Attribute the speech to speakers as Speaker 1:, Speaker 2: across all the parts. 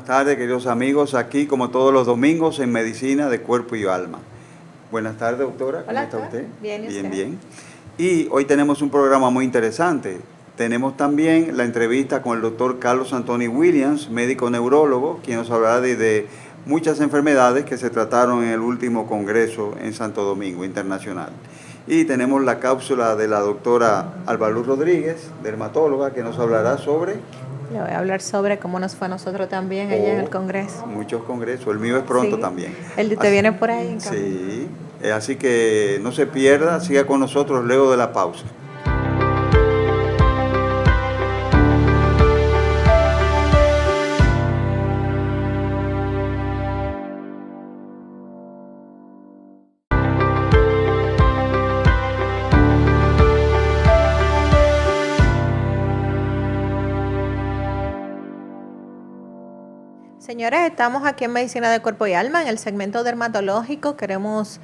Speaker 1: tardes, queridos amigos, aquí como todos los domingos en Medicina de Cuerpo y Alma. Buenas tardes, doctora.
Speaker 2: Hola,
Speaker 1: ¿Cómo está usted?
Speaker 2: Bien, ¿y usted?
Speaker 1: Bien. Y hoy tenemos un programa muy interesante. Tenemos también la entrevista con el doctor Carlos Anthony Williams, médico neurólogo, quien nos hablará de muchas enfermedades que se trataron en el último congreso en Santo Domingo Internacional. Y tenemos la cápsula de la doctora Alba Luz Rodríguez, dermatóloga, que nos hablará sobre...
Speaker 2: Le voy a hablar sobre cómo nos fue a nosotros también allá en el congreso.
Speaker 1: Muchos congresos, el mío es pronto también.
Speaker 2: El de usted viene por ahí en camino.
Speaker 1: Sí, así que no se pierda, siga con nosotros luego de la pausa.
Speaker 2: Señores, estamos aquí en Medicina de Cuerpo y Alma, en el segmento dermatológico. Queremos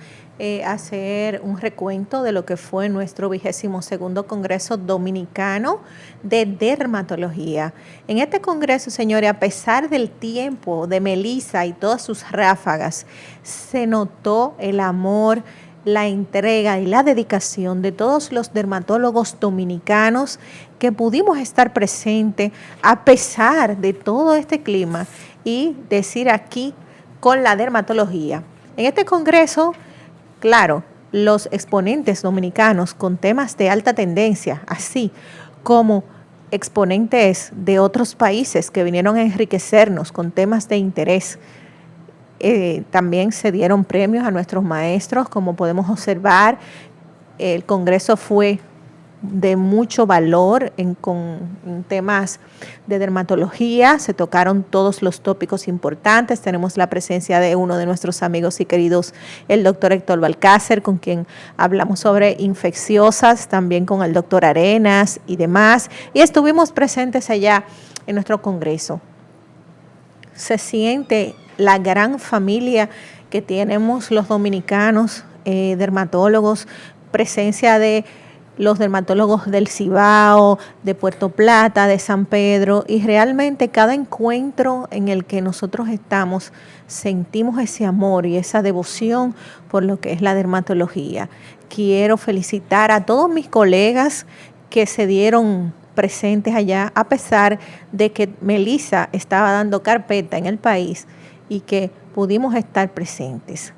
Speaker 2: hacer un recuento de lo que fue nuestro 22º Congreso Dominicano de Dermatología. En este congreso, señores, a pesar del tiempo de Melissa y todas sus ráfagas, se notó el amor, la entrega y la dedicación de todos los dermatólogos dominicanos que pudimos estar presentes a pesar de todo este clima y decir aquí con la dermatología. En este congreso, claro, los exponentes dominicanos con temas de alta tendencia, así como exponentes de otros países que vinieron a enriquecernos con temas de interés, también se dieron premios a nuestros maestros. Como podemos observar, el congreso fue de mucho valor en temas de dermatología. Se tocaron todos los tópicos importantes. Tenemos la presencia de uno de nuestros amigos y queridos, el doctor Héctor Balcácer, con quien hablamos sobre infecciosas, también con el doctor Arenas y demás. Y estuvimos presentes allá en nuestro congreso. Se siente la gran familia que tenemos los dominicanos, dermatólogos, presencia de los dermatólogos del Cibao, de Puerto Plata, de San Pedro, y realmente cada encuentro en el que nosotros estamos sentimos ese amor y esa devoción por lo que es la dermatología. Quiero felicitar a todos mis colegas que se dieron presentes allá, a pesar de que Melissa estaba dando carpeta en el país y que pudimos estar presentes.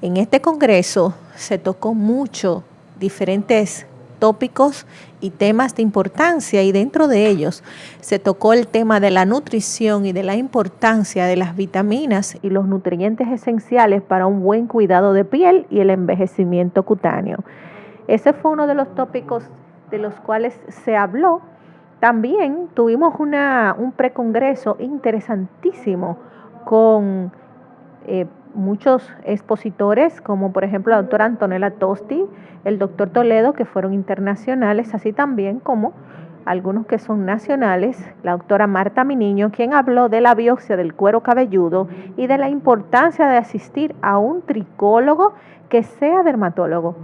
Speaker 2: En este congreso se tocó mucho diferentes tópicos y temas de importancia, y dentro de ellos se tocó el tema de la nutrición y de la importancia de las vitaminas y los nutrientes esenciales para un buen cuidado de piel y el envejecimiento cutáneo. Ese fue uno de los tópicos de los cuales se habló. También tuvimos un precongreso interesantísimo con muchos expositores, como por ejemplo la doctora Antonella Tosti, el doctor Toledo, que fueron internacionales, así también como algunos que son nacionales, la doctora Marta Miniño, quien habló de la biopsia del cuero cabelludo y de la importancia de asistir a un tricólogo que sea dermatólogo,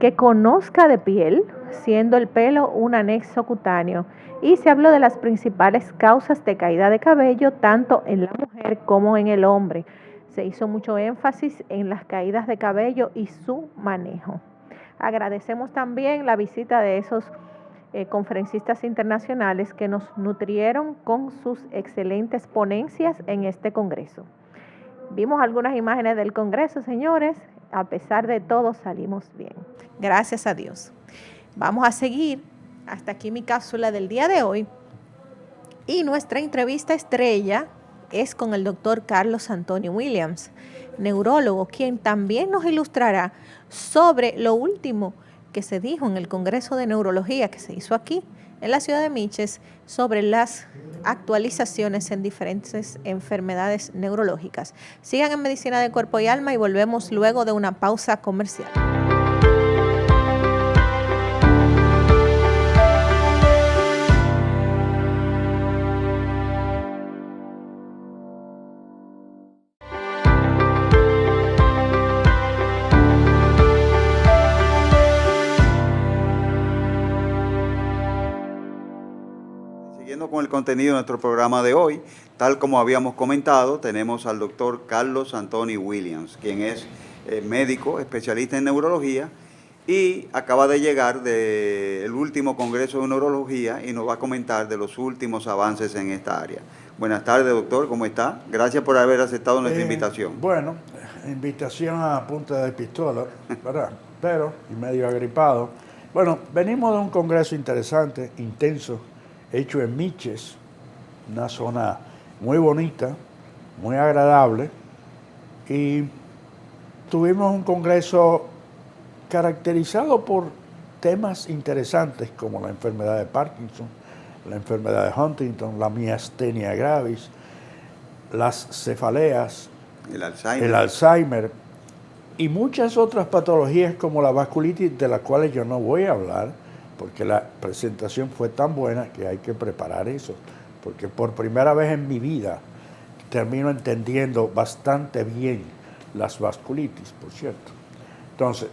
Speaker 2: que conozca de piel, siendo el pelo un anexo cutáneo. Y se habló de las principales causas de caída de cabello, tanto en la mujer como en el hombre. Se hizo mucho énfasis en las caídas de cabello y su manejo. Agradecemos también la visita de esos conferencistas internacionales que nos nutrieron con sus excelentes ponencias en este congreso. Vimos algunas imágenes del congreso, señores. A pesar de todo, salimos bien. Gracias a Dios. Vamos a seguir. Hasta aquí mi cápsula del día de hoy. Y nuestra entrevista estrella es con el doctor Carlos Anthony Williams, neurólogo, quien también nos ilustrará sobre lo último que se dijo en el Congreso de Neurología que se hizo aquí en la ciudad de Miches sobre las actualizaciones en diferentes enfermedades neurológicas. Sigan en Medicina de Cuerpo y Alma y volvemos luego de una pausa comercial.
Speaker 1: Con el contenido de nuestro programa de hoy, tal como habíamos comentado, tenemos al doctor Carlos Anthony Williams, quien es médico, especialista en neurología, y acaba de llegar del último Congreso de Neurología y nos va a comentar de los últimos avances en esta área. Buenas tardes, doctor, ¿cómo está? Gracias por haber aceptado nuestra invitación.
Speaker 3: Bueno, invitación a punta de pistola, ¿verdad? Pero, y medio agripado. Bueno, venimos de un congreso interesante, intenso, hecho en Miches, una zona muy bonita, muy agradable, y tuvimos un congreso caracterizado por temas interesantes como la enfermedad de Parkinson, la enfermedad de Huntington, la miastenia gravis, las cefaleas, el Alzheimer y muchas otras patologías como la vasculitis, de las cuales yo no voy a hablar porque la presentación fue tan buena que hay que preparar eso, porque por primera vez en mi vida termino entendiendo bastante bien las vasculitis, por cierto. Entonces,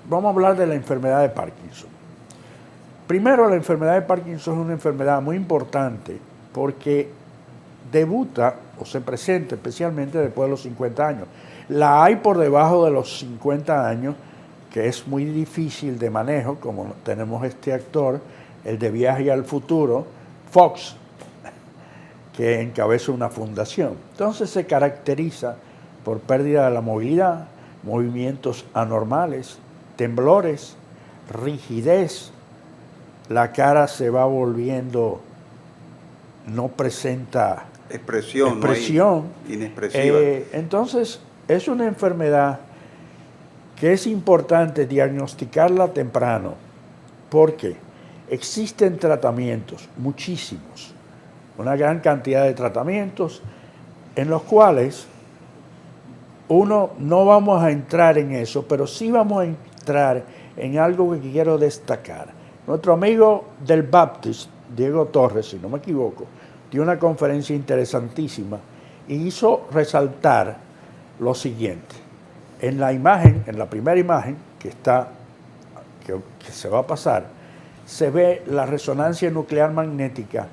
Speaker 3: vamos a hablar de la enfermedad de Parkinson. Primero, la enfermedad de Parkinson es una enfermedad muy importante porque debuta o se presenta especialmente después de los 50 años. La hay por debajo de los 50 años, que es muy difícil de manejo, como tenemos este actor, el de Viaje al Futuro, Fox, que encabeza una fundación. Entonces se caracteriza por pérdida de la movilidad, movimientos anormales, temblores, rigidez, la cara se va volviendo, no presenta expresión.
Speaker 1: No inexpresiva.
Speaker 3: Entonces, es una enfermedad que es importante diagnosticarla temprano, porque existen tratamientos, muchísimos, una gran cantidad de tratamientos, en los cuales no vamos a entrar en eso, pero sí vamos a entrar en algo que quiero destacar. Nuestro amigo del Baptist, Diego Torres, si no me equivoco, dio una conferencia interesantísima y hizo resaltar lo siguiente. En la imagen, en la primera imagen que se va a pasar, se ve la resonancia nuclear magnética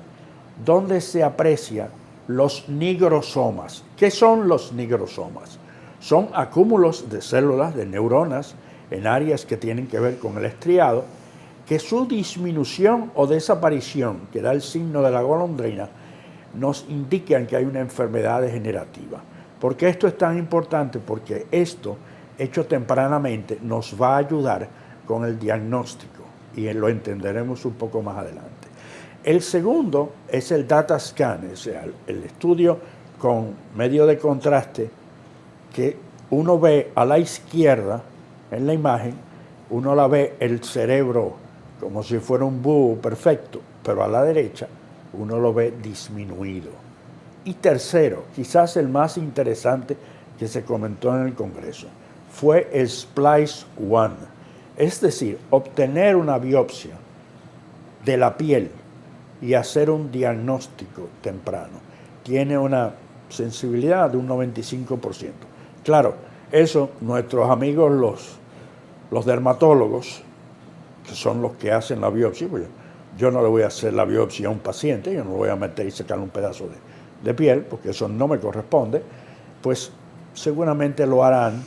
Speaker 3: donde se aprecia los nigrosomas. ¿Qué son los nigrosomas? Son acúmulos de células, de neuronas, en áreas que tienen que ver con el estriado, que su disminución o desaparición, que da el signo de la golondrina, nos indican que hay una enfermedad degenerativa. ¿Por qué esto es tan importante? Porque esto, hecho tempranamente, nos va a ayudar con el diagnóstico y lo entenderemos un poco más adelante. El segundo es el data scan, o sea, el estudio con medio de contraste que uno ve a la izquierda en la imagen, uno la ve el cerebro como si fuera un búho perfecto, pero a la derecha uno lo ve disminuido. Y tercero, quizás el más interesante que se comentó en el Congreso, fue el SPLICE-1, es decir, obtener una biopsia de la piel y hacer un diagnóstico temprano. Tiene una sensibilidad de un 95%. Claro, eso nuestros amigos los dermatólogos, que son los que hacen la biopsia, pues yo no le voy a hacer la biopsia a un paciente, yo no lo voy a meter y sacarle un pedazo de piel, porque eso no me corresponde, pues seguramente lo harán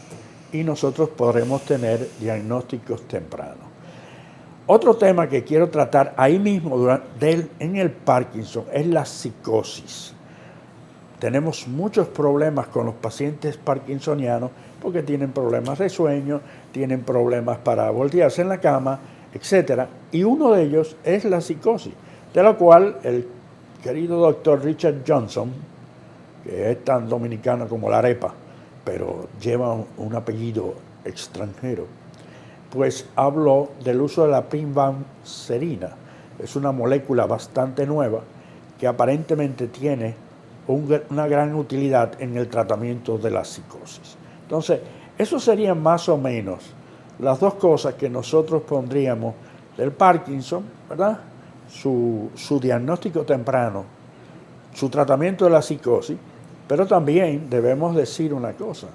Speaker 3: y nosotros podremos tener diagnósticos tempranos. Otro tema que quiero tratar ahí mismo en el Parkinson es la psicosis. Tenemos muchos problemas con los pacientes parkinsonianos porque tienen problemas de sueño, tienen problemas para voltearse en la cama, etc. Y uno de ellos es la psicosis, de la cual el querido doctor Richard Johnson, que es tan dominicano como la arepa, pero lleva un apellido extranjero, pues habló del uso de la pimavanserina. Es una molécula bastante nueva que aparentemente tiene una gran utilidad en el tratamiento de la psicosis. Entonces, eso serían más o menos las dos cosas que nosotros pondríamos del Parkinson, ¿verdad? Su diagnóstico temprano, su tratamiento de la psicosis, pero también debemos decir una cosa.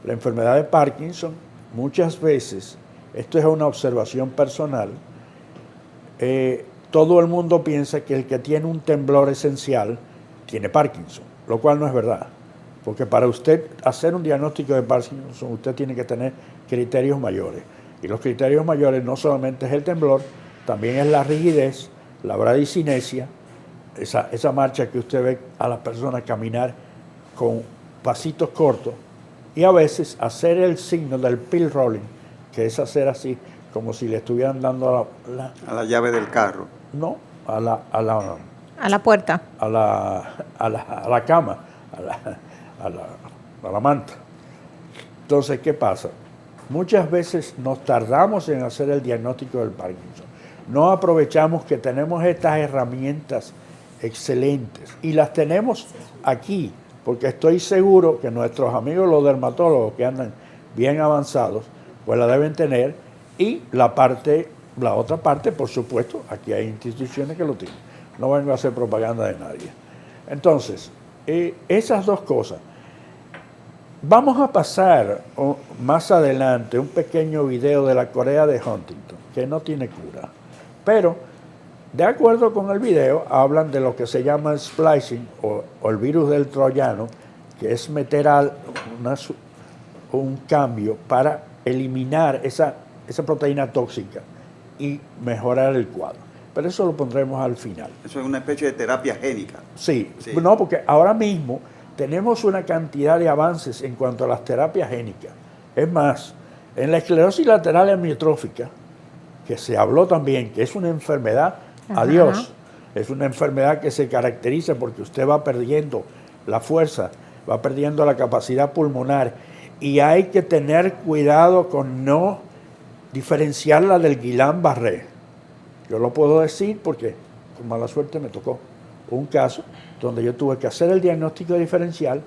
Speaker 3: La enfermedad de Parkinson, muchas veces, esto es una observación personal, todo el mundo piensa que el que tiene un temblor esencial tiene Parkinson. lo cual no es verdad. Porque para usted hacer un diagnóstico de Parkinson, usted tiene que tener criterios mayores. Y los criterios mayores no solamente es el temblor, también es la rigidez, la bradicinesia, esa marcha que usted ve a las personas caminar con pasitos cortos, y a veces hacer el signo del pill rolling, que es hacer así, como si le estuvieran dando
Speaker 1: a la llave del carro.
Speaker 3: No, a la
Speaker 2: puerta.
Speaker 3: A la cama, a la manta. Entonces, ¿qué pasa? Muchas veces nos tardamos en hacer el diagnóstico del Parkinson. No aprovechamos que tenemos estas herramientas excelentes y las tenemos aquí, porque estoy seguro que nuestros amigos los dermatólogos que andan bien avanzados, pues la deben tener, y la otra parte, por supuesto, aquí hay instituciones que lo tienen. No vengo a hacer propaganda de nadie. Entonces, esas dos cosas. Vamos a pasar más adelante un pequeño video de la Corea de Huntington, que no tiene cura. Pero, de acuerdo con el video, hablan de lo que se llama el splicing o el virus del troyano, que es meter un cambio para eliminar esa proteína tóxica y mejorar el cuadro. Pero eso lo pondremos al final.
Speaker 1: Eso es una especie de terapia génica.
Speaker 3: Sí. No, porque ahora mismo tenemos una cantidad de avances en cuanto a las terapias génicas. Es más, en la esclerosis lateral amiotrófica, que se habló también, que es una enfermedad, adiós, es una enfermedad que se caracteriza porque usted va perdiendo la fuerza, va perdiendo la capacidad pulmonar, y hay que tener cuidado con no diferenciarla del Guillain-Barré. Yo lo puedo decir porque con mala suerte me tocó un caso donde yo tuve que hacer el diagnóstico diferencial.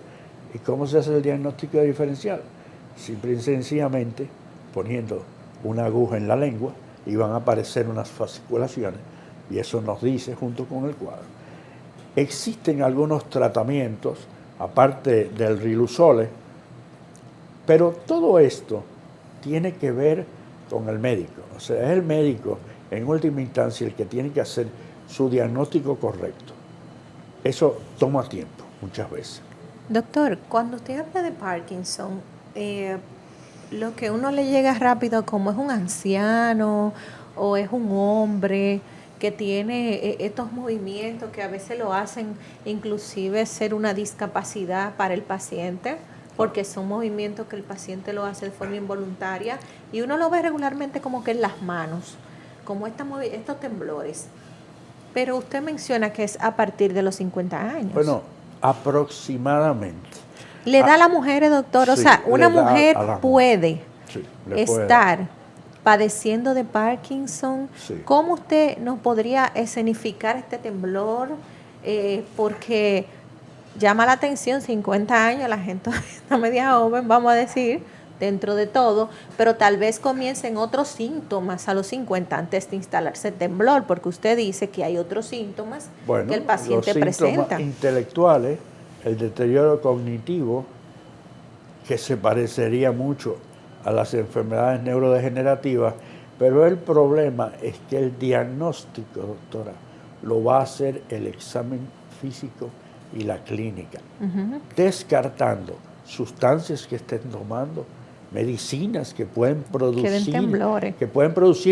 Speaker 3: ¿Y cómo se hace el diagnóstico diferencial? Simple y sencillamente poniendo una aguja en la lengua y van a aparecer unas fasciculaciones, y eso nos dice junto con el cuadro. Existen algunos tratamientos, aparte del Riluzole, pero todo esto tiene que ver con el médico. O sea, es el médico en última instancia el que tiene que hacer su diagnóstico correcto. Eso toma tiempo muchas veces.
Speaker 2: Doctor, cuando usted habla de Parkinson, lo que uno le llega rápido, como es un anciano o es un hombre que tiene estos movimientos que a veces lo hacen inclusive ser una discapacidad para el paciente, porque son movimientos que el paciente lo hace de forma involuntaria y uno lo ve regularmente como que en las manos, como estos temblores. Pero usted menciona que es a partir de los 50 años.
Speaker 3: Bueno, aproximadamente.
Speaker 2: ¿Le da a las mujeres, doctor? O
Speaker 3: Sí,
Speaker 2: sea, una mujer
Speaker 3: puede
Speaker 2: estar padeciendo de Parkinson.
Speaker 3: Sí.
Speaker 2: ¿Cómo usted nos podría escenificar este temblor? Porque llama la atención, 50 años, la gente está media joven, vamos a decir, dentro de todo, pero tal vez comiencen otros síntomas a los 50 antes de instalarse el temblor, porque usted dice que hay otros síntomas que el paciente
Speaker 3: los
Speaker 2: presenta.
Speaker 3: Síntomas intelectuales, el deterioro cognitivo, que se parecería mucho a las enfermedades neurodegenerativas, pero el problema es que el diagnóstico, doctora, lo va a hacer el examen físico y la clínica, descartando sustancias que estén tomando, medicinas que pueden producir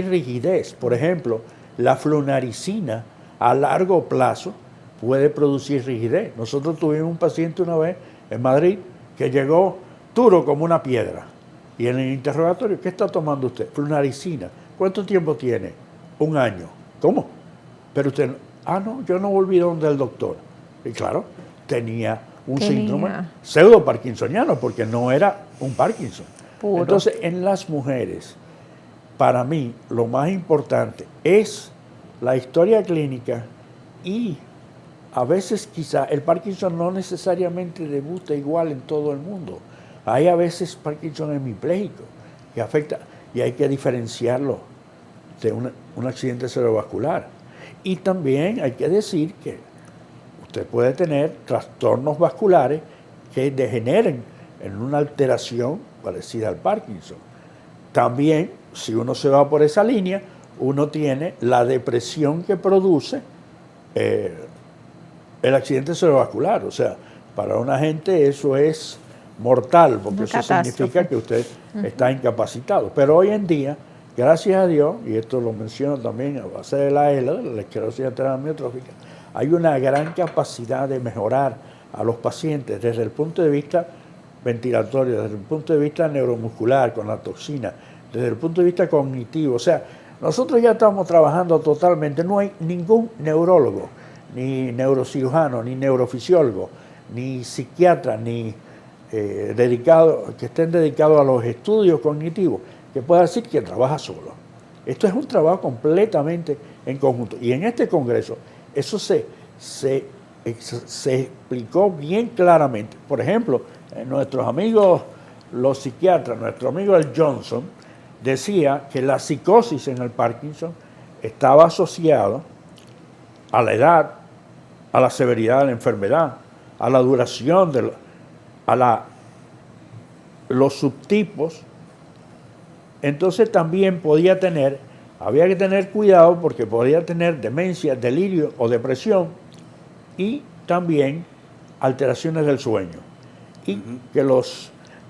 Speaker 3: rigidez. Por ejemplo, la flunaricina a largo plazo puede producir rigidez. Nosotros tuvimos un paciente una vez en Madrid que llegó duro como una piedra. Y en el interrogatorio, ¿qué está tomando usted? Flunaricina. ¿Cuánto tiempo tiene? 1 año. ¿Cómo? Pero usted, no, yo no volví donde el doctor. Y claro, tenía un síndrome pseudo-parkinsoniano, porque no era un Parkinson. Puro. Entonces, en las mujeres, para mí, lo más importante es la historia clínica, y a veces quizá el Parkinson no necesariamente debuta igual en todo el mundo. Hay a veces Parkinson hemipléjico que afecta, y hay que diferenciarlo de un accidente cerebrovascular. Y también hay que decir que usted puede tener trastornos vasculares que degeneren en una alteración parecida al Parkinson. También, si uno se va por esa línea, uno tiene la depresión que produce el accidente cerebrovascular. O sea, Para una gente eso es mortal, porque
Speaker 2: Una
Speaker 3: eso
Speaker 2: catástrofe.
Speaker 3: significa que usted está incapacitado. Pero hoy en día, gracias a Dios, y esto lo menciono también a base de la ELA, de la esclerosis lateral amiotrófica, hay una gran capacidad de mejorar a los pacientes desde el punto de vista ventilatorio, desde el punto de vista neuromuscular, con la toxina, desde el punto de vista cognitivo. O sea, nosotros ya estamos trabajando totalmente, no hay ningún neurólogo, ni neurocirujano, ni neurofisiólogo, ni psiquiatra, ni que estén dedicados a los estudios cognitivos, que pueda decir que trabaja solo. Esto es un trabajo completamente en conjunto. Y en este congreso eso se explicó bien claramente. Por ejemplo, nuestros amigos, los psiquiatras, nuestro amigo el Johnson, decía que la psicosis en el Parkinson estaba asociada a la edad, a la severidad de la enfermedad, a la duración, los subtipos. Entonces también había que tener cuidado porque podía tener demencia, delirio o depresión y también alteraciones del sueño. Y que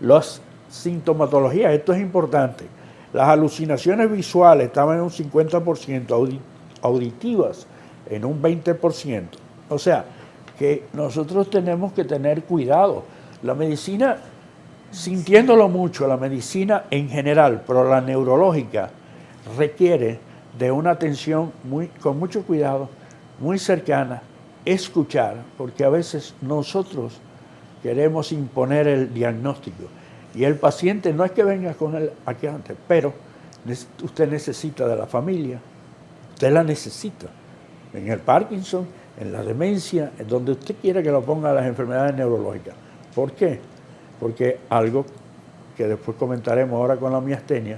Speaker 3: las sintomatologías, esto es importante, las alucinaciones visuales estaban en un 50%, auditivas en un 20%. O sea, que nosotros tenemos que tener cuidado. La medicina, sintiéndolo mucho, la medicina en general, pero la neurológica, requiere de una atención con mucho cuidado, muy cercana, escuchar, porque a veces nosotros queremos imponer el diagnóstico y el paciente no es que venga con él aquí antes, pero usted necesita de la familia, usted la necesita en el Parkinson, en la demencia, en donde usted quiera que lo ponga las enfermedades neurológicas. ¿Por qué? Porque algo que después comentaremos ahora con la miastenia,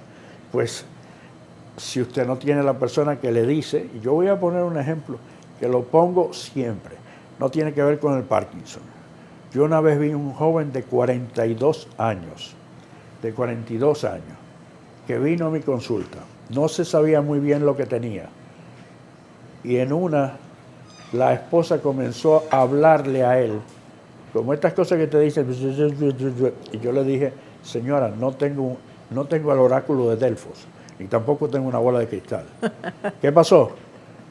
Speaker 3: pues si usted no tiene la persona que le dice, y yo voy a poner un ejemplo que lo pongo siempre, no tiene que ver con el Parkinson. Yo una vez vi un joven de 42 años, que vino a mi consulta, no se sabía muy bien lo que tenía, y la esposa comenzó a hablarle a él, como estas cosas que te dicen, y yo le dije, señora, no tengo el oráculo de Delfos, ni tampoco tengo una bola de cristal. ¿Qué pasó?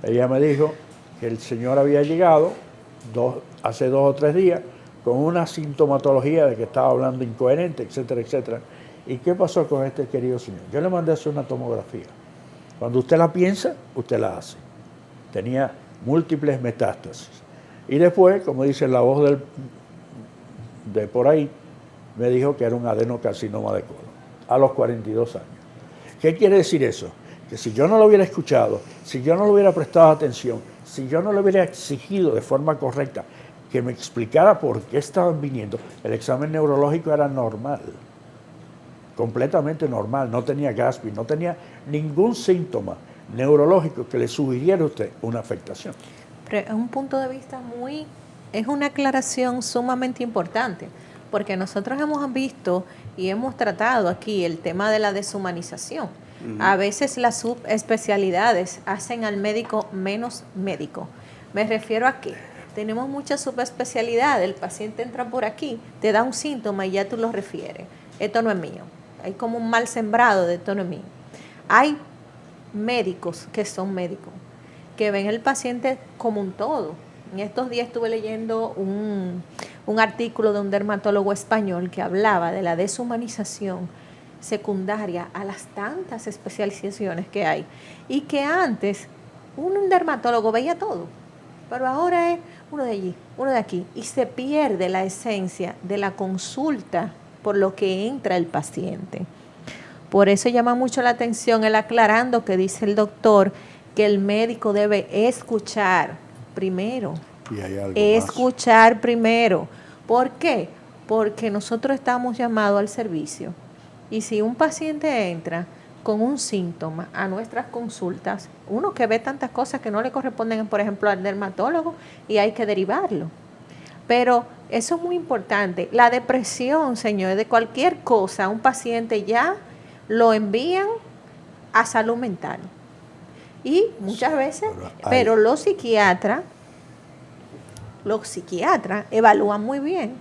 Speaker 3: Ella me dijo que el señor había llegado hace 2 o 3 días con una sintomatología de que estaba hablando incoherente, etcétera, etcétera. ¿Y qué pasó con este querido señor? Yo le mandé a hacer una tomografía. Cuando usted la piensa, usted la hace. Tenía múltiples metástasis. Y después, como dice la voz de por ahí, me dijo que era un adenocarcinoma de colon, a los 42 años. ¿Qué quiere decir eso? Que si yo no lo hubiera escuchado, si yo no le hubiera prestado atención, si yo no le hubiera exigido de forma correcta que me explicara por qué estaban viniendo, el examen neurológico era normal, completamente normal, no tenía Gaspy, no tenía ningún síntoma neurológico que le sugiriera a usted una afectación.
Speaker 2: Pero es un punto de vista es una aclaración sumamente importante, porque nosotros hemos visto y hemos tratado aquí el tema de la deshumanización. A veces las subespecialidades hacen al médico menos médico. Me refiero a que tenemos muchas subespecialidades, el paciente entra por aquí, te da un síntoma y ya tú lo refieres. Esto no es mío. Hay como un mal sembrado de esto no es mío. Hay médicos que son médicos, que ven el paciente como un todo. En estos días estuve leyendo un artículo de un dermatólogo español que hablaba de la deshumanización secundaria a las tantas especializaciones que hay, y que antes un dermatólogo veía todo, pero ahora es uno de allí, uno de aquí, y se pierde la esencia de la consulta por lo que entra el paciente. Por eso llama mucho la atención el aclarando que dice el doctor que el médico debe escuchar primero.
Speaker 3: Y hay algo
Speaker 2: Escuchar
Speaker 3: más.
Speaker 2: primero. ¿Por qué? Porque nosotros estamos llamados al servicio. Y si un paciente entra con un síntoma a nuestras consultas, uno que ve tantas cosas que no le corresponden, por ejemplo, al dermatólogo, y hay que derivarlo. Pero eso es muy importante. La depresión, señores, de cualquier cosa, un paciente ya lo envían a salud mental. Y muchas veces, pero los psiquiatras los psiquiatras evalúan muy bien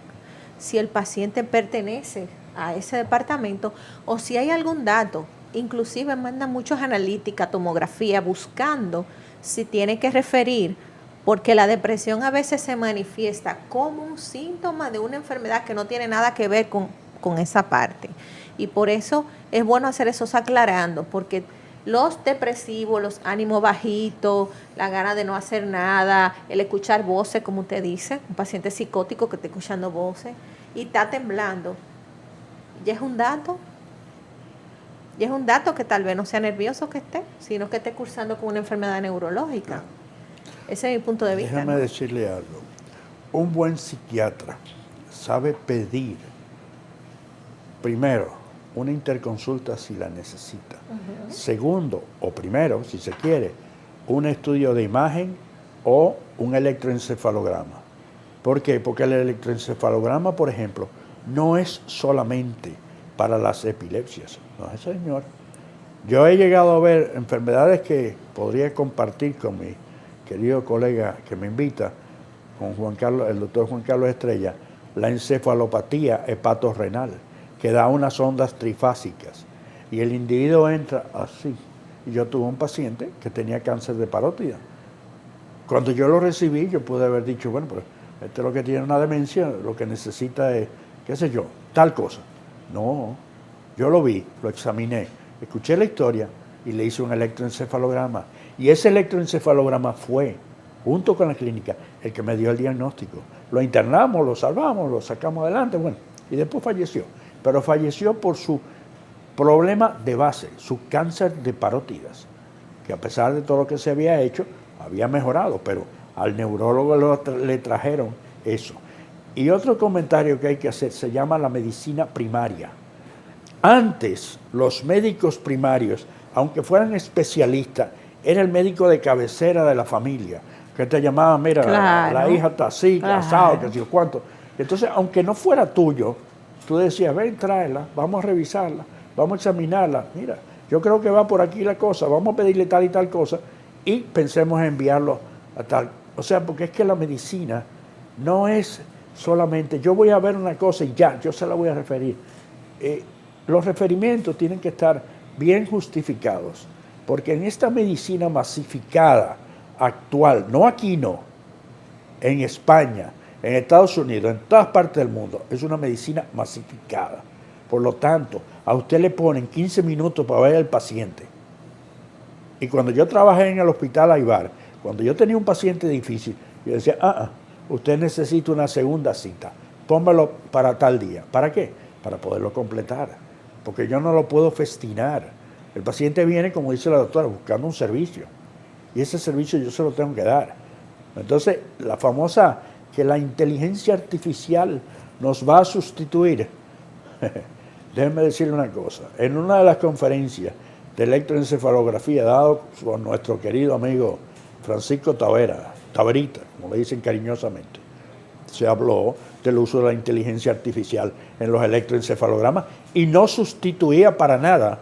Speaker 2: si el paciente pertenece a ese departamento o si hay algún dato. Inclusive mandan muchos analítica, tomografía, buscando si tiene que referir, porque la depresión a veces se manifiesta como un síntoma de una enfermedad que no tiene nada que ver con esa parte. Y por eso es bueno hacer esos aclarando, porque los depresivos, los ánimos bajitos, la gana de no hacer nada, el escuchar voces, como usted dice, un paciente psicótico que está escuchando voces y está temblando, ya es un dato. Y es un dato que tal vez no sea nervioso que esté, sino que esté cursando con una enfermedad neurológica. Claro. Ese es mi punto de vista.
Speaker 3: Déjame decirle algo. Un buen psiquiatra sabe pedir, primero, una interconsulta si la necesita. Segundo, o primero, si se quiere, un estudio de imagen o un electroencefalograma. ¿Por qué? Porque el electroencefalograma, por ejemplo, no es solamente para las epilepsias. No, señor. Yo he llegado a ver enfermedades que podría compartir con mi querido colega que me invita, con Juan Carlos, el doctor Juan Carlos Estrella, la encefalopatía hepatorrenal, que da unas ondas trifásicas. Y el individuo entra así. Y yo tuve un paciente que tenía cáncer de parótida. Cuando yo lo recibí, yo pude haber dicho, bueno, pues este es lo que tiene una demencia, lo que necesita es, qué sé yo, tal cosa. No, yo lo vi, lo examiné, escuché la historia y le hice un electroencefalograma. Y ese electroencefalograma fue, junto con la clínica, el que me dio el diagnóstico. Lo internamos, lo salvamos, lo sacamos adelante, bueno, y después falleció. Pero falleció por su problema de base, su cáncer de parótidas, que a pesar de todo lo que se había hecho, había mejorado, pero al neurólogo le trajeron eso. Y otro comentario que hay que hacer se llama la medicina primaria. Antes, los médicos primarios, aunque fueran especialistas, era el médico de cabecera de la familia, que te llamaba, mira, claro, la hija está así, casado, que sé yo cuánto. Entonces, aunque no fuera tuyo, tú decías, ven, tráela, vamos a revisarla, vamos a examinarla, mira, yo creo que va por aquí la cosa, vamos a pedirle tal y tal cosa, y pensemos en enviarlo a tal. O sea, porque es que la medicina no es solamente, yo voy a ver una cosa y ya, yo se la voy a referir. Los referimientos tienen que estar bien justificados, porque en esta medicina masificada actual, no aquí no, en España, en Estados Unidos, en todas partes del mundo, es una medicina masificada. Por lo tanto, a usted le ponen 15 minutos para ver al paciente. Y cuando yo trabajé en el hospital Aybar, cuando yo tenía un paciente difícil, yo decía, usted necesita una segunda cita, póngalo para tal día. ¿Para qué? Para poderlo completar, porque yo no lo puedo festinar. El paciente viene, como dice la doctora, buscando un servicio, y ese servicio yo se lo tengo que dar. Entonces, la famosa que la inteligencia artificial nos va a sustituir. Déjenme decirle una cosa, en una de las conferencias de electroencefalografía dado por nuestro querido amigo Francisco Taberita, como le dicen cariñosamente, se habló del uso de la inteligencia artificial en los electroencefalogramas y no sustituía para nada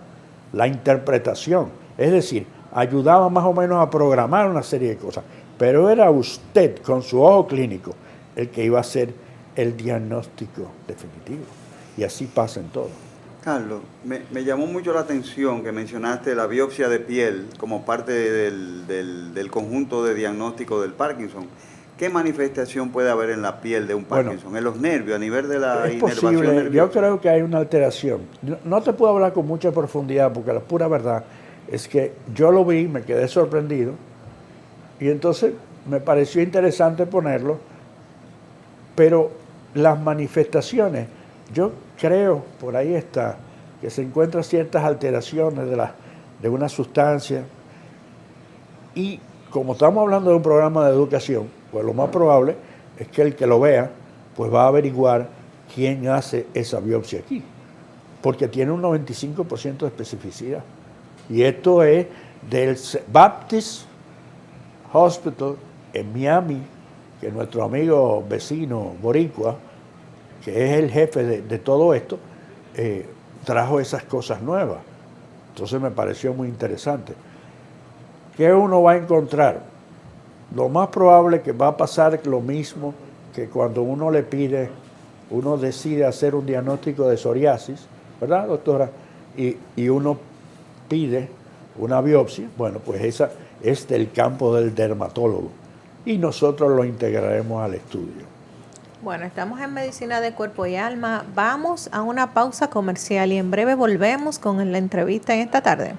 Speaker 3: la interpretación. Es decir, ayudaba más o menos a programar una serie de cosas, pero era usted con su ojo clínico el que iba a hacer el diagnóstico definitivo. Y así pasa en todo.
Speaker 1: Carlos, me llamó mucho la atención que mencionaste la biopsia de piel como parte del conjunto de diagnóstico del Parkinson. ¿Qué manifestación puede haber en la piel de un Parkinson? Bueno, en los nervios, a nivel de la inervación nerviosa.
Speaker 3: Yo creo que hay una alteración. No te puedo hablar con mucha profundidad porque la pura verdad es que yo lo vi, me quedé sorprendido y entonces me pareció interesante ponerlo, pero las manifestaciones, yo creo, por ahí está, que se encuentran ciertas alteraciones de una sustancia y como estamos hablando de un programa de educación, pues lo más probable es que el que lo vea pues va a averiguar quién hace esa biopsia aquí, porque tiene un 95% de especificidad. Y esto es del Baptist Hospital en Miami, que nuestro amigo vecino boricua, que es el jefe de todo esto, trajo esas cosas nuevas. Entonces me pareció muy interesante. ¿Qué uno va a encontrar? lo más probable que va a pasar lo mismo que cuando uno decide hacer un diagnóstico de psoriasis, ¿verdad, doctora? Y uno pide una biopsia, bueno, pues esa es del campo del dermatólogo y nosotros lo integraremos al estudio.
Speaker 2: Bueno, estamos en Medicina de Cuerpo y Alma. Vamos a una pausa comercial y en breve volvemos con la entrevista en esta tarde.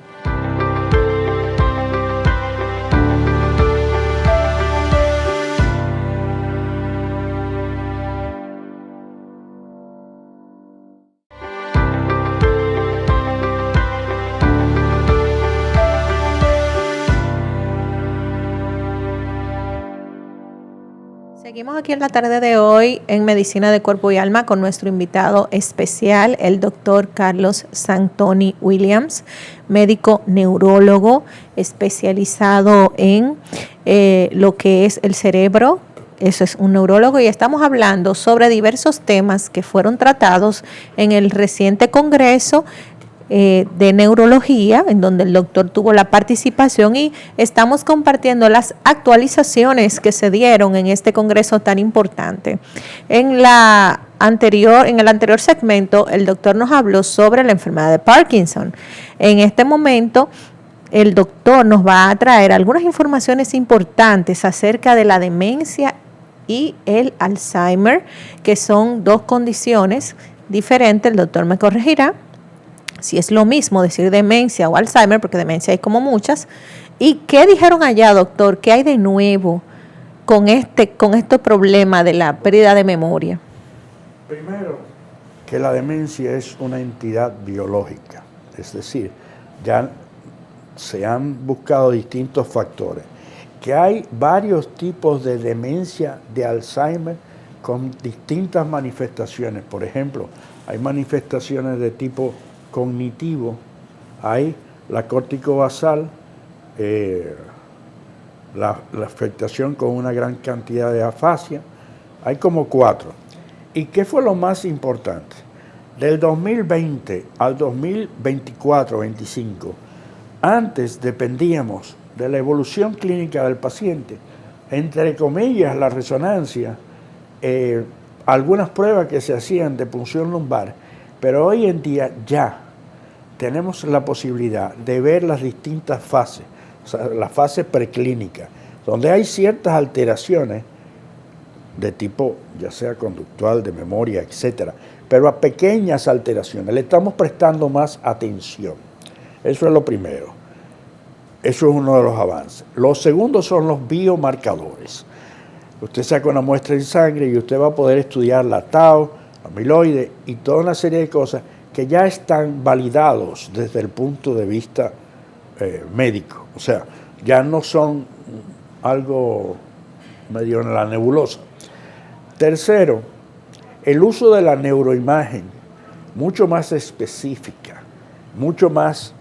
Speaker 2: Seguimos aquí en la tarde de hoy en Medicina de Cuerpo y Alma con nuestro invitado especial, el doctor Carlos Santoni Williams, médico neurólogo especializado en lo que es el cerebro. Eso es un neurólogo y estamos hablando sobre diversos temas que fueron tratados en el reciente congreso de neurología, en donde el doctor tuvo la participación y estamos compartiendo las actualizaciones que se dieron en este congreso tan importante. En el anterior segmento, el doctor nos habló sobre la enfermedad de Parkinson. En este momento, el doctor nos va a traer algunas informaciones importantes acerca de la demencia y el Alzheimer, que son dos condiciones diferentes. El doctor me corregirá si es lo mismo decir demencia o Alzheimer, porque demencia hay como muchas. ¿Y qué dijeron allá, doctor? ¿Qué hay de nuevo con este problema de la pérdida de memoria?
Speaker 3: Primero, que la demencia es una entidad biológica, es decir, ya se han buscado distintos factores, que hay varios tipos de demencia de Alzheimer con distintas manifestaciones. Por ejemplo, hay manifestaciones de tipo cognitivo, hay la córtico-basal, la afectación con una gran cantidad de afasia, hay como 4. ¿Y qué fue lo más importante? Del 2020 al 2024-25, antes dependíamos de la evolución clínica del paciente, entre comillas la resonancia, algunas pruebas que se hacían de punción lumbar, pero hoy en día ya tenemos la posibilidad de ver las distintas fases, o sea, la fase preclínica, donde hay ciertas alteraciones de tipo, ya sea conductual, de memoria, etcétera, pero a pequeñas alteraciones le estamos prestando más atención. Eso es lo primero. Eso es uno de los avances. Los segundos son los biomarcadores. Usted saca una muestra de sangre y usted va a poder estudiar la tau, amiloide y toda una serie de cosas que ya están validados desde el punto de vista médico. O sea, ya no son algo medio en la nebulosa. Tercero, el uso de la neuroimagen, mucho más específica, mucho más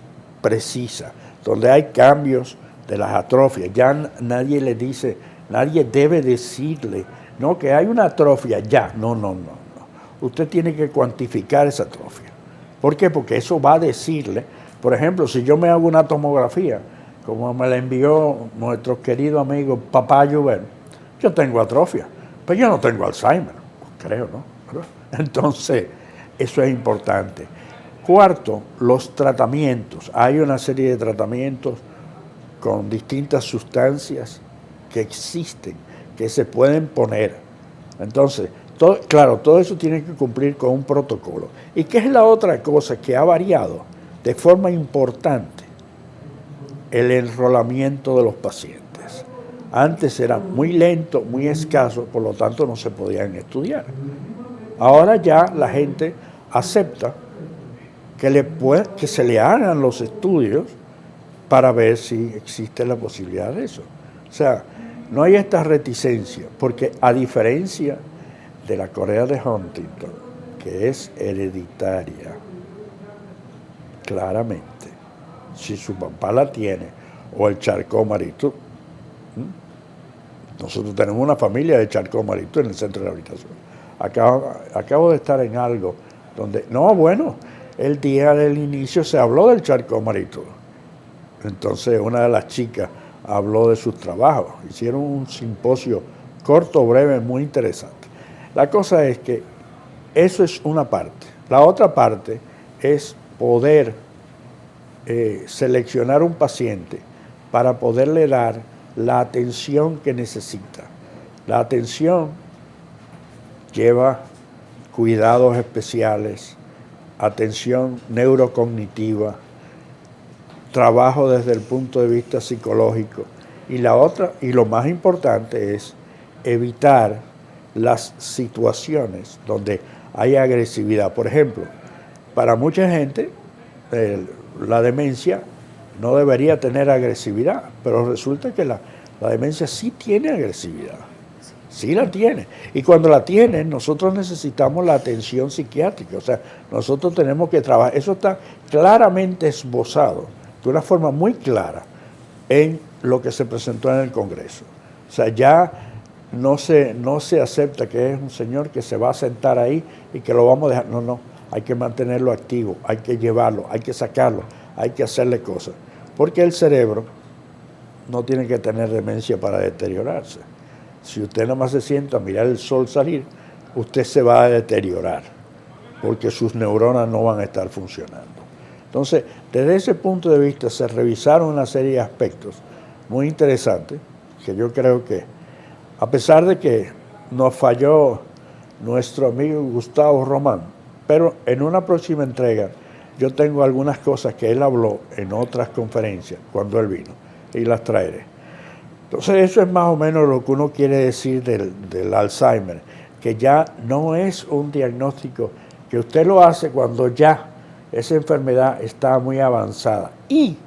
Speaker 3: precisa, donde hay cambios de las atrofias. Ya nadie le dice, nadie debe decirle, no, que hay una atrofia, ya, no. Usted tiene que cuantificar esa atrofia. ¿Por qué? Porque eso va a decirle, por ejemplo, si yo me hago una tomografía, como me la envió nuestro querido amigo Papá Juven, yo tengo atrofia, pero yo no tengo Alzheimer, creo, ¿no? Entonces, eso es importante. Cuarto, los tratamientos. Hay una serie de tratamientos con distintas sustancias que existen, que se pueden poner. Entonces, todo eso tiene que cumplir con un protocolo. ¿Y qué es la otra cosa que ha variado de forma importante? El enrolamiento de los pacientes. Antes era muy lento, muy escaso, por lo tanto no se podían estudiar. Ahora ya la gente acepta que se le hagan los estudios para ver si existe la posibilidad de eso. O sea, no hay esta reticencia, porque a diferencia de la Corea de Huntington, que es hereditaria, claramente, si su papá la tiene, o el Charcot-Marie-Tooth. Nosotros tenemos una familia de Charcot-Marie-Tooth en el centro de rehabilitación. Acabo de estar en algo donde, el día del inicio se habló del Charcot-Marie-Tooth. Entonces una de las chicas habló de sus trabajos. Hicieron un simposio corto, breve, muy interesante. La cosa es que eso es una parte. La otra parte es poder seleccionar un paciente para poderle dar la atención que necesita. La atención lleva cuidados especiales, atención neurocognitiva, trabajo desde el punto de vista psicológico. Y la otra, y lo más importante, es evitar las situaciones donde hay agresividad. Por ejemplo, para mucha gente, la demencia no debería tener agresividad, pero resulta que la demencia sí tiene agresividad, sí la tiene. Y cuando la tiene, nosotros necesitamos la atención psiquiátrica, o sea, nosotros tenemos que trabajar. Eso está claramente esbozado, de una forma muy clara, en lo que se presentó en el Congreso. O sea, ya no se acepta que es un señor que se va a sentar ahí y que lo vamos a dejar. No, hay que mantenerlo activo, hay que llevarlo, hay que sacarlo, hay que hacerle cosas. Porque el cerebro no tiene que tener demencia para deteriorarse. Si usted nada más se sienta a mirar el sol salir, usted se va a deteriorar, porque sus neuronas no van a estar funcionando. Entonces, desde ese punto de vista se revisaron una serie de aspectos muy interesantes, que yo creo que, a pesar de que nos falló nuestro amigo Gustavo Román, pero en una próxima entrega yo tengo algunas cosas que él habló en otras conferencias cuando él vino y las traeré. Entonces eso es más o menos lo que uno quiere decir del Alzheimer, que ya no es un diagnóstico que usted lo hace cuando ya esa enfermedad está muy avanzada. Y,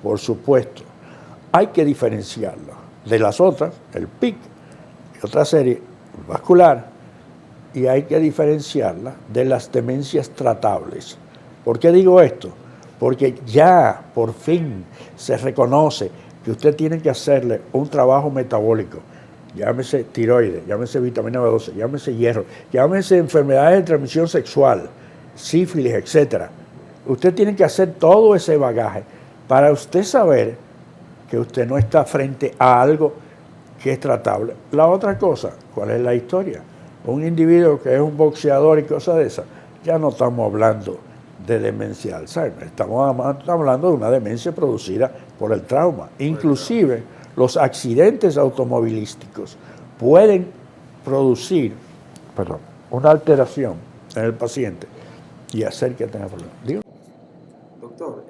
Speaker 3: por supuesto, hay que diferenciarla de las otras, el PIC y otra serie vascular, y hay que diferenciarla de las demencias tratables. ¿Por qué digo esto? Porque ya por fin se reconoce que usted tiene que hacerle un trabajo metabólico, llámese tiroides, llámese vitamina B12, llámese hierro, llámese enfermedades de transmisión sexual, sífilis, etc. Usted tiene que hacer todo ese bagaje para usted saber que usted no está frente a algo que es tratable. La otra cosa, ¿cuál es la historia? Un individuo que es un boxeador y cosas de esas, ya no estamos hablando de demencia de Alzheimer, estamos hablando de una demencia producida por el trauma. Inclusive los accidentes automovilísticos pueden producir una alteración en el paciente y hacer que tenga problemas. ¿Digo?
Speaker 1: Doctor,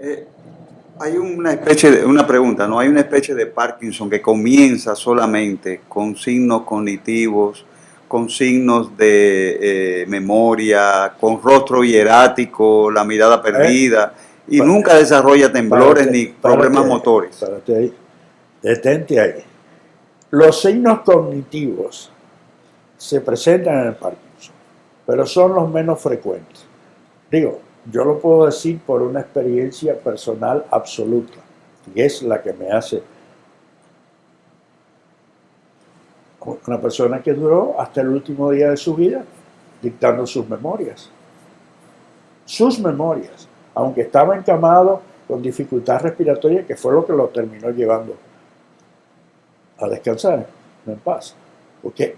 Speaker 1: hay una pregunta, ¿no? Hay una especie de Parkinson que comienza solamente con signos cognitivos, con signos de memoria, con rostro hierático, la mirada perdida, y nunca desarrolla temblores ni problemas motores.
Speaker 3: Párate ahí, detente ahí. Los signos cognitivos se presentan en el Parkinson, pero son los menos frecuentes. Digo, yo lo puedo decir por una experiencia personal absoluta, y es la que me hace una persona que duró hasta el último día de su vida dictando sus memorias. Sus memorias, aunque estaba encamado con dificultad respiratoria, que fue lo que lo terminó llevando a descansar en paz. Porque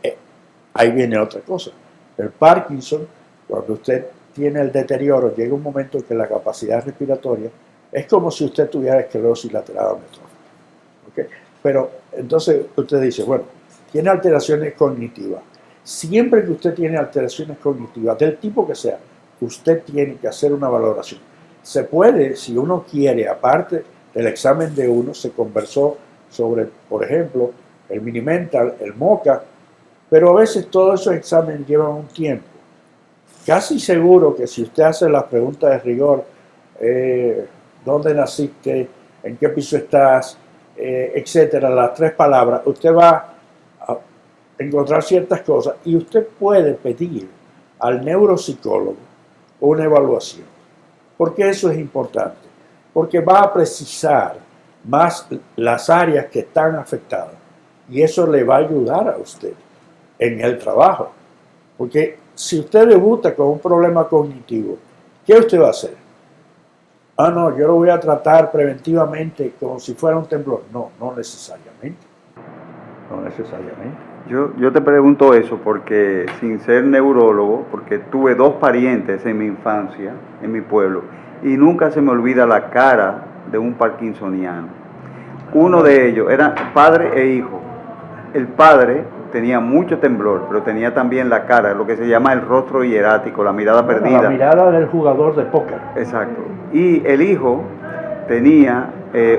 Speaker 3: ahí viene otra cosa. El Parkinson, cuando usted tiene el deterioro, llega un momento en que la capacidad respiratoria es como si usted tuviera esclerosis lateral amiotrófica. ¿Okay? Pero entonces usted dice, bueno, tiene alteraciones cognitivas. Siempre que usted tiene alteraciones cognitivas, del tipo que sea, usted tiene que hacer una valoración. Se puede, si uno quiere, aparte del examen de uno, se conversó sobre, por ejemplo, el Mini-Mental, el MoCA, pero a veces todos esos exámenes llevan un tiempo. Casi seguro que si usted hace las preguntas de rigor, ¿dónde naciste? ¿En qué piso estás? Etcétera, las 3 palabras, usted va a encontrar ciertas cosas y usted puede pedir al neuropsicólogo una evaluación. ¿Por qué eso es importante? Porque va a precisar más las áreas que están afectadas y eso le va a ayudar a usted en el trabajo. Porque si usted debuta con un problema cognitivo, ¿qué usted va a hacer? No, yo lo voy a tratar preventivamente como si fuera un temblor. No, no necesariamente. No necesariamente.
Speaker 1: Yo te pregunto eso porque, sin ser neurólogo, porque tuve 2 parientes en mi infancia, en mi pueblo, y nunca se me olvida la cara de un parkinsoniano. Uno de ellos era padre e hijo. El padre tenía mucho temblor, pero tenía también la cara, lo que se llama el rostro hierático, la mirada perdida.
Speaker 3: La mirada del jugador de póker.
Speaker 1: Exacto. Y el hijo tenía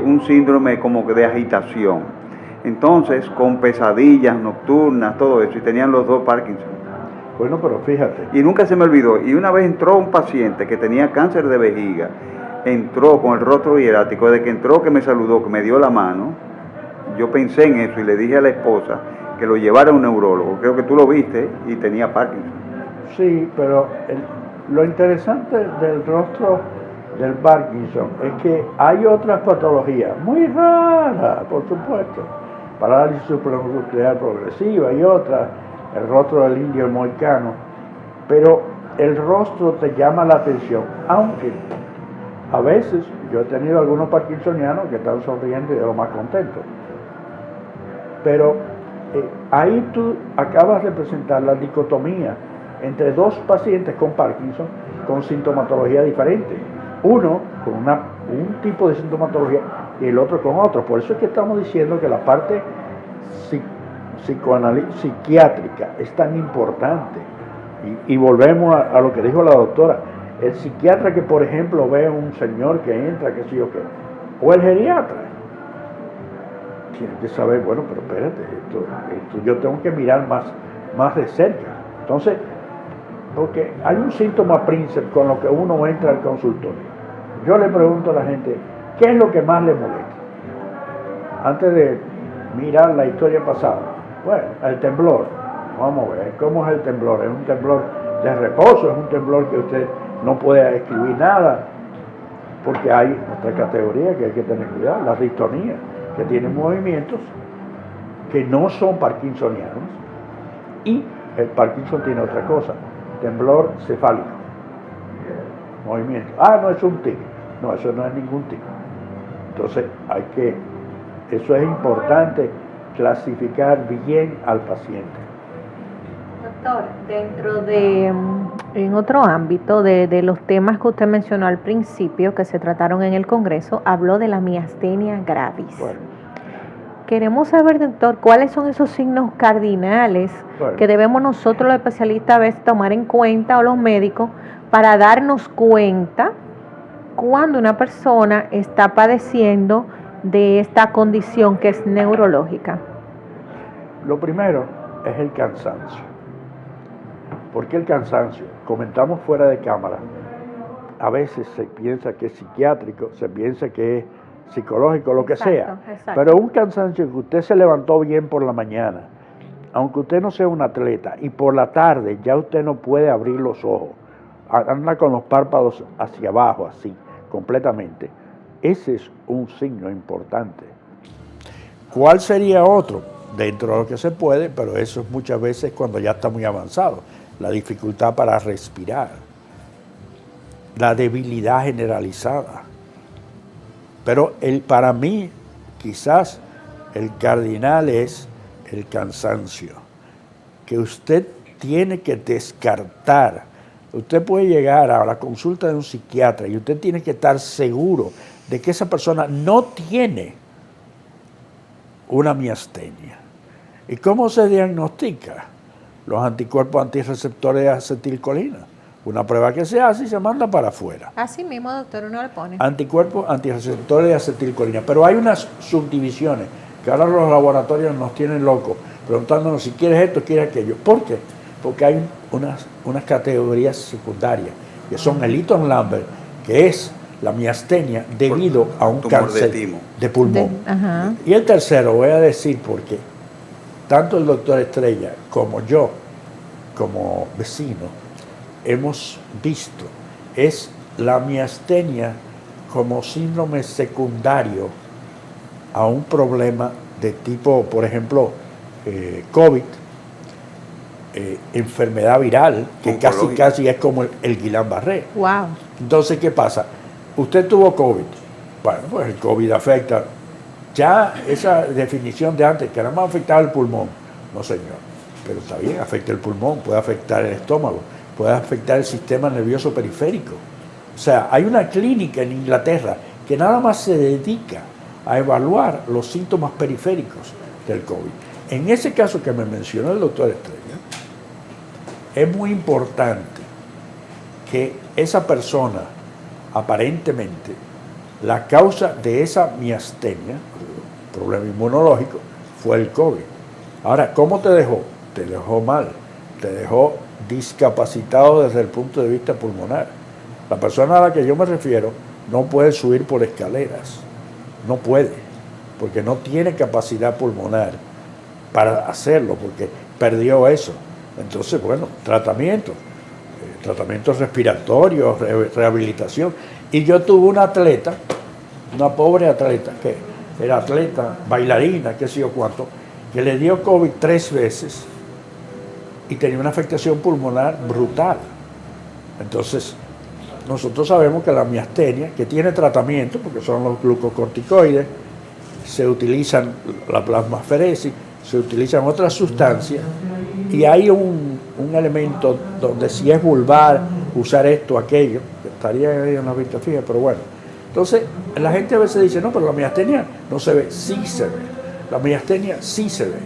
Speaker 1: un síndrome como de agitación. Entonces, con pesadillas nocturnas, todo eso, y tenían los 2 Parkinson.
Speaker 3: Bueno, pero fíjate.
Speaker 1: Y nunca se me olvidó, y una vez entró un paciente que tenía cáncer de vejiga, entró con el rostro hierático, desde que entró que me saludó, que me dio la mano, yo pensé en eso y le dije a la esposa que lo llevara a un neurólogo, creo que tú lo viste, y tenía Parkinson.
Speaker 3: Sí, pero lo interesante del rostro del Parkinson es que hay otras patologías, muy raras, por supuesto, parálisis supranuclear progresiva y otras, el rostro del indio moicano, pero el rostro te llama la atención, aunque a veces yo he tenido algunos parkinsonianos que están sonriendo y de lo más contentos, pero ahí tú acabas de presentar la dicotomía entre 2 pacientes con Parkinson con sintomatología diferente, uno con un tipo de sintomatología y el otro con otro. Por eso es que estamos diciendo que la parte psiquiátrica es tan importante. Y volvemos a lo que dijo la doctora. El psiquiatra que, por ejemplo, ve a un señor que entra, qué sé yo qué, o el geriatra, tiene que saber, bueno, pero espérate, esto yo tengo que mirar más de cerca. Entonces, porque hay un síntoma príncipe con lo que uno entra al consultorio. Yo le pregunto a la gente, ¿qué es lo que más le molesta? Antes de mirar la historia pasada. Bueno, el temblor. Vamos a ver, ¿cómo es el temblor? ¿Es un temblor de reposo? ¿Es un temblor que usted no puede escribir nada? Porque hay otra categoría que hay que tener cuidado, las distonías, que tienen movimientos que no son parkinsonianos. Y el Parkinson tiene otra cosa, temblor cefálico, movimiento. No es un tic. No, eso no es ningún tic. Entonces eso es importante, clasificar bien al paciente.
Speaker 2: Doctor, dentro de, en otro ámbito de los temas que usted mencionó al principio, que se trataron en el Congreso, habló de la miastenia gravis.
Speaker 3: Bueno.
Speaker 2: Queremos saber, doctor, cuáles son esos signos cardinales que debemos nosotros los especialistas a veces tomar en cuenta, o los médicos, para darnos cuenta cuando una persona está padeciendo de esta condición que es neurológica.
Speaker 3: Lo primero es el cansancio. ¿Por qué el cansancio? Comentamos fuera de cámara. A veces se piensa que es psiquiátrico, se piensa que es psicológico, lo que sea. Exacto. Pero un cansancio que usted se levantó bien por la mañana, aunque usted no sea un atleta, y por la tarde ya usted no puede abrir los ojos, anda con los párpados hacia abajo, así, completamente. Ese es un signo importante. ¿Cuál sería otro? Dentro de lo que se puede, pero eso es muchas veces cuando ya está muy avanzado. La dificultad para respirar, la debilidad generalizada. Pero para mí, quizás el cardinal es el cansancio, que usted tiene que descartar. Usted puede llegar a la consulta de un psiquiatra y usted tiene que estar seguro de que esa persona no tiene una miastenia. ¿Y cómo se diagnostica? Los anticuerpos antirreceptores de acetilcolina. Una prueba que se hace y se manda para afuera.
Speaker 2: Así mismo, doctor, uno le pone.
Speaker 3: Anticuerpos antirreceptores de acetilcolina. Pero hay unas subdivisiones que ahora los laboratorios nos tienen locos, preguntándonos si quieres esto, quieres aquello. ¿Por qué? Porque hay unas categorías secundarias, que son el Eaton-Lambert, que es la miastenia debido a un cáncer de pulmón. Y el tercero, voy a decir porque tanto el doctor Estrella como yo, como vecino, hemos visto, es la miastenia como síndrome secundario a un problema de tipo, por ejemplo, COVID, enfermedad viral, que casi es como el Guillain-Barré.
Speaker 2: Wow.
Speaker 3: Entonces, ¿qué pasa? usted tuvo COVID. Bueno, pues el COVID afecta. Ya esa definición de antes, que nada más afectaba el pulmón. No, señor. Pero está bien, afecta el pulmón, puede afectar el estómago, puede afectar el sistema nervioso periférico. O sea, hay una clínica en Inglaterra que nada más se dedica a evaluar los síntomas periféricos del COVID. En ese caso que me mencionó el doctor Estrella, es muy importante que esa persona, aparentemente, la causa de esa miastenia, problema inmunológico, fue el COVID. Ahora, ¿cómo te dejó? Te dejó mal, te dejó discapacitado desde el punto de vista pulmonar. La persona a la que yo me refiero no puede subir por escaleras, no puede, porque no tiene capacidad pulmonar para hacerlo, porque perdió eso. Entonces, bueno, tratamientos respiratorios, rehabilitación. Y yo tuve una atleta, una pobre atleta, que era atleta, bailarina, qué sé yo cuánto, que le dio COVID 3 veces y tenía una afectación pulmonar brutal. Entonces, nosotros sabemos que la miastenia, que tiene tratamiento, porque son los glucocorticoides, se utilizan la plasmaferesis, se utilizan otras sustancias, y hay un elemento donde si es vulvar, usar esto, aquello, que estaría ahí en la vista fija, pero bueno. Entonces, la gente a veces dice, no, pero la miastenia no se ve. Sí se ve. La miastenia sí se ve.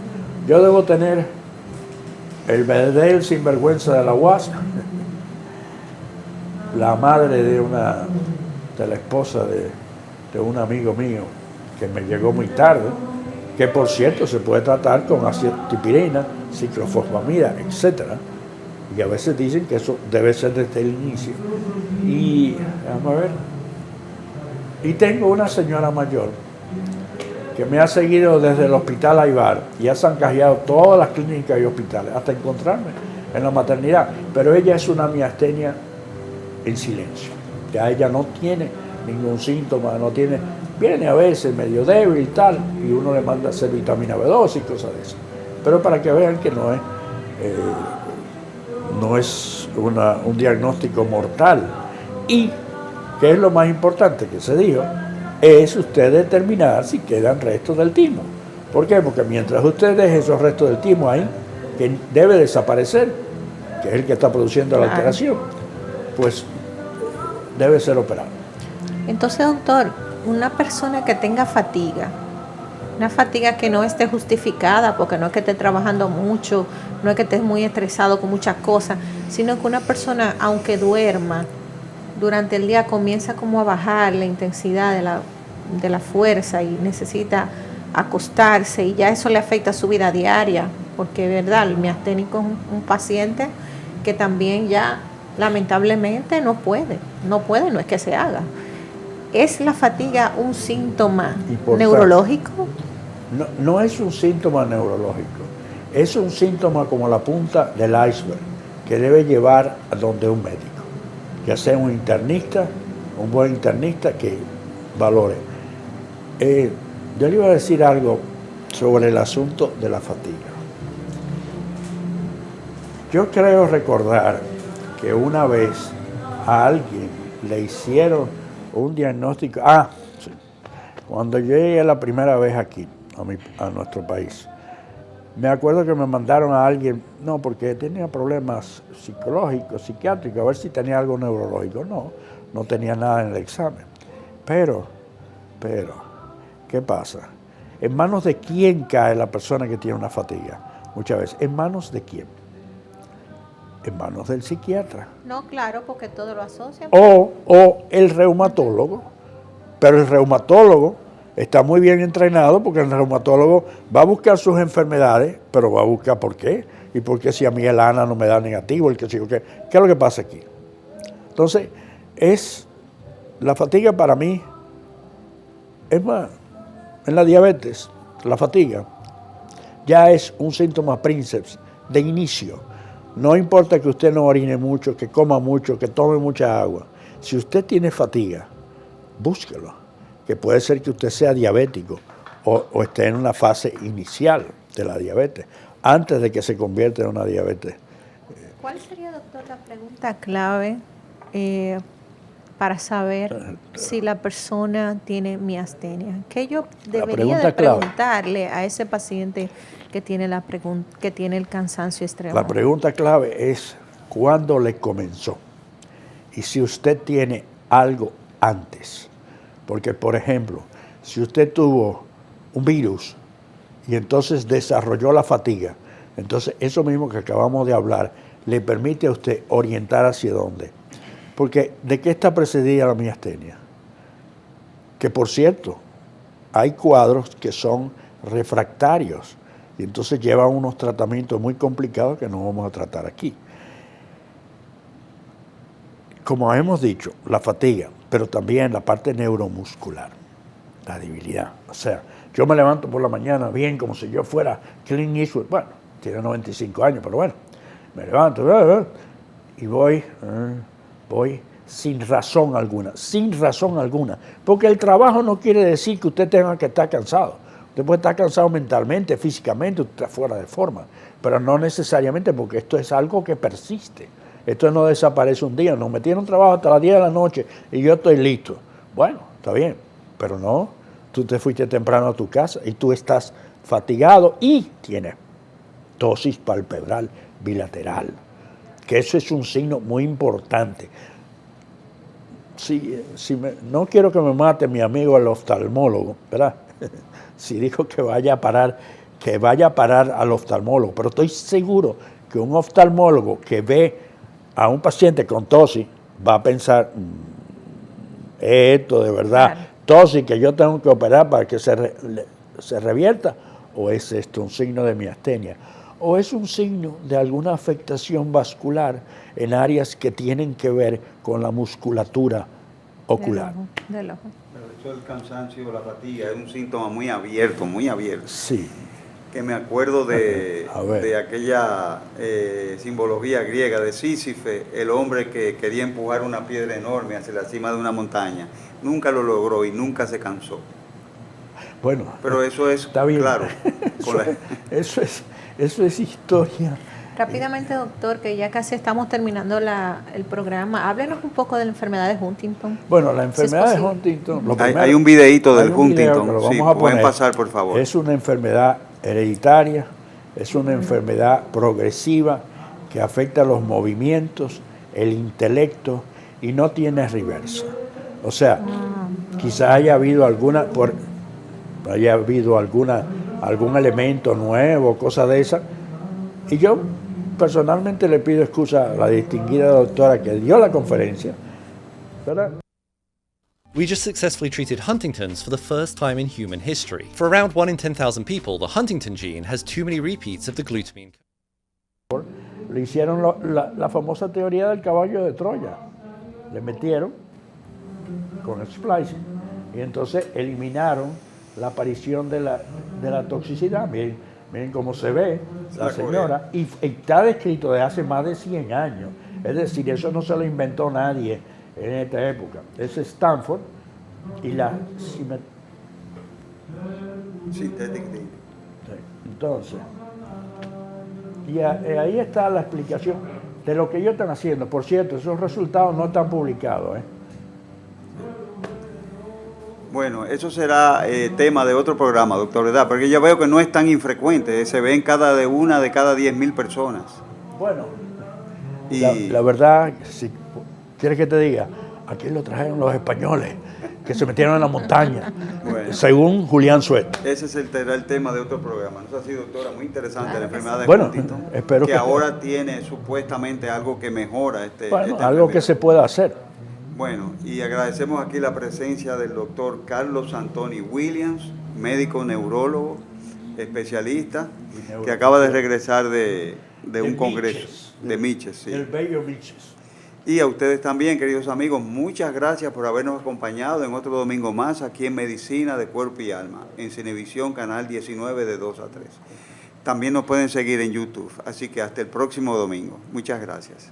Speaker 3: Yo debo tener el verdadero sinvergüenza de la UAS, la madre de la esposa de un amigo mío que me llegó muy tarde, que por cierto se puede tratar con acetipirina, ciclofosfamida, etcétera, y a veces dicen que eso debe ser desde el inicio. Y vamos a ver. Y tengo una señora mayor que me ha seguido desde el hospital Aybar y ha zancajeado todas las clínicas y hospitales hasta encontrarme en la maternidad, pero ella es una miastenia en silencio, ya ella no tiene ningún síntoma, no tiene, viene a veces medio débil y tal, y uno le manda a hacer vitamina B2 y cosas de eso, pero para que vean que no es un diagnóstico mortal. Y que es lo más importante que se dijo, es usted determinar si quedan restos del timo. ¿Por qué? Porque mientras usted deje esos restos del timo ahí, que debe desaparecer, que es el que está produciendo la alteración, pues debe ser operado.
Speaker 2: Entonces, doctor, una persona que tenga fatiga, una fatiga que no esté justificada, porque no es que esté trabajando mucho, no es que esté muy estresado con muchas cosas, sino que una persona, aunque duerma, durante el día comienza como a bajar la intensidad de la fuerza y necesita acostarse, y ya eso le afecta a su vida diaria, porque verdad, el miasténico es un paciente que también ya lamentablemente no es que se haga. ¿Es la fatiga un síntoma neurológico?
Speaker 3: No es un síntoma neurológico, es un síntoma como la punta del iceberg que debe llevar a donde un médico, ya sea un internista, un buen internista que valore. Yo le iba a decir algo sobre el asunto de la fatiga. Yo creo recordar que una vez a alguien le hicieron un diagnóstico, sí, cuando yo llegué la primera vez aquí, a nuestro país, me acuerdo que me mandaron a alguien, no, porque tenía problemas psicológicos, psiquiátricos, a ver si tenía algo neurológico. No tenía nada en el examen. Pero, ¿qué pasa? ¿En manos de quién cae la persona que tiene una fatiga? Muchas veces, ¿en manos de quién? En manos del psiquiatra.
Speaker 2: No, claro, porque todo lo asocia.
Speaker 3: O el reumatólogo, pero el reumatólogo está muy bien entrenado, porque el reumatólogo va a buscar sus enfermedades, pero va a buscar por qué. Y por qué si a mí el ANA no me da negativo, ¿qué es lo que pasa aquí? Entonces, la fatiga para mí, es más, en la diabetes, la fatiga ya es un síntoma princeps de inicio. No importa que usted no orine mucho, que coma mucho, que tome mucha agua. Si usted tiene fatiga, búsquelo, que puede ser que usted sea diabético o esté en una fase inicial de la diabetes, antes de que se convierta en una diabetes.
Speaker 2: ¿Cuál sería, doctor, la pregunta clave para saber si la persona tiene miastenia? ¿Qué yo debería
Speaker 3: pregunta
Speaker 2: de
Speaker 3: clave.
Speaker 2: preguntarle a ese paciente que tiene, que tiene el cansancio extremo?
Speaker 3: La pregunta clave es ¿cuándo le comenzó? Y si usted tiene algo antes. Porque, por ejemplo, si usted tuvo un virus y entonces desarrolló la fatiga, entonces eso mismo que acabamos de hablar le permite a usted orientar hacia dónde. Porque, ¿de qué está precedida la miastenia? Que, por cierto, hay cuadros que son refractarios y entonces llevan unos tratamientos muy complicados que no vamos a tratar aquí. Como hemos dicho, la fatiga, pero también la parte neuromuscular, la debilidad. O sea, yo me levanto por la mañana bien como si yo fuera Clint Eastwood. Bueno, tiene 95 años, pero bueno, me levanto y voy sin razón alguna. Porque el trabajo no quiere decir que usted tenga que estar cansado. Usted puede estar cansado mentalmente, físicamente, usted está fuera de forma, pero no necesariamente porque esto es algo que persiste. Esto no desaparece un día. Nos metieron trabajo hasta las 10 de la noche y yo estoy listo. Bueno, está bien, pero no. Tú te fuiste temprano a tu casa y tú estás fatigado y tienes tosis palpebral bilateral, que eso es un signo muy importante. No quiero que me mate mi amigo el oftalmólogo, ¿verdad? Si dijo que vaya a parar al oftalmólogo, pero estoy seguro que un oftalmólogo que ve a un paciente con tosis va a pensar, esto de verdad, claro, tosis que yo tengo que operar para que se revierta, o es esto un signo de miastenia, o es un signo de alguna afectación vascular en áreas que tienen que ver con la musculatura ocular.
Speaker 2: Del ojo.
Speaker 1: Pero eso del cansancio, la fatiga, es un síntoma muy abierto, muy abierto.
Speaker 3: Sí.
Speaker 1: Que me acuerdo de aquella simbología griega de Sísife, el hombre que quería empujar una piedra enorme hacia la cima de una montaña. Nunca lo logró y nunca se cansó.
Speaker 3: Bueno,
Speaker 1: pero eso es,
Speaker 3: está bien.
Speaker 1: Claro.
Speaker 3: Eso es historia.
Speaker 2: Rápidamente, doctor, que ya casi estamos terminando el programa. Háblenos un poco de la enfermedad de Huntington.
Speaker 3: Bueno, la enfermedad de Huntington...
Speaker 1: Hay un videíto del Huntington. Sí, pueden pasar, por favor.
Speaker 3: Es una enfermedad hereditaria, es una enfermedad progresiva que afecta los movimientos, el intelecto y no tiene reversa. O sea, quizás haya habido algún elemento nuevo, cosa de esa. Y yo personalmente le pido excusa a la distinguida doctora que dio la conferencia, ¿verdad?
Speaker 4: We just successfully treated Huntington's for the first time in human history. For around 1 in 10,000 people, the Huntington gene has too many repeats of the glutamine.
Speaker 3: Le hicieron la famosa teoría del caballo de Troya. Le metieron con el splicing y entonces eliminaron la aparición de la toxicidad. Miren cómo se ve la señora. Y está descrito de hace más de 100 años. Es decir, eso no se lo inventó nadie en esta época. Es Stanford y la
Speaker 1: Synthetic.
Speaker 3: Entonces, y ahí está la explicación de lo que ellos están haciendo. Por cierto, esos resultados no están publicados.
Speaker 1: Bueno, eso será tema de otro programa, doctor, ¿verdad? Porque yo veo que no es tan infrecuente, se ven una de cada 10.000 personas.
Speaker 3: Bueno, la verdad, si quieres que te diga, aquí lo trajeron los españoles, que se metieron en la montaña, bueno, según Julián Suet.
Speaker 1: Ese será el tema de otro programa. Nos ha sido, doctora, muy interesante la enfermedad de
Speaker 3: Huntington, espero
Speaker 1: que ahora tiene supuestamente algo que mejora
Speaker 3: algo que se pueda hacer.
Speaker 1: Bueno, y agradecemos aquí la presencia del doctor Carlos Anthony Williams, médico neurólogo, especialista, que acaba de regresar de un congreso de Miches. Sí.
Speaker 3: Del bello Miches.
Speaker 1: Y a ustedes también, queridos amigos, muchas gracias por habernos acompañado en otro domingo más aquí en Medicina de Cuerpo y Alma, en Cinevisión, canal 19 de 2 a 3. También nos pueden seguir en YouTube, así que hasta el próximo domingo. Muchas gracias.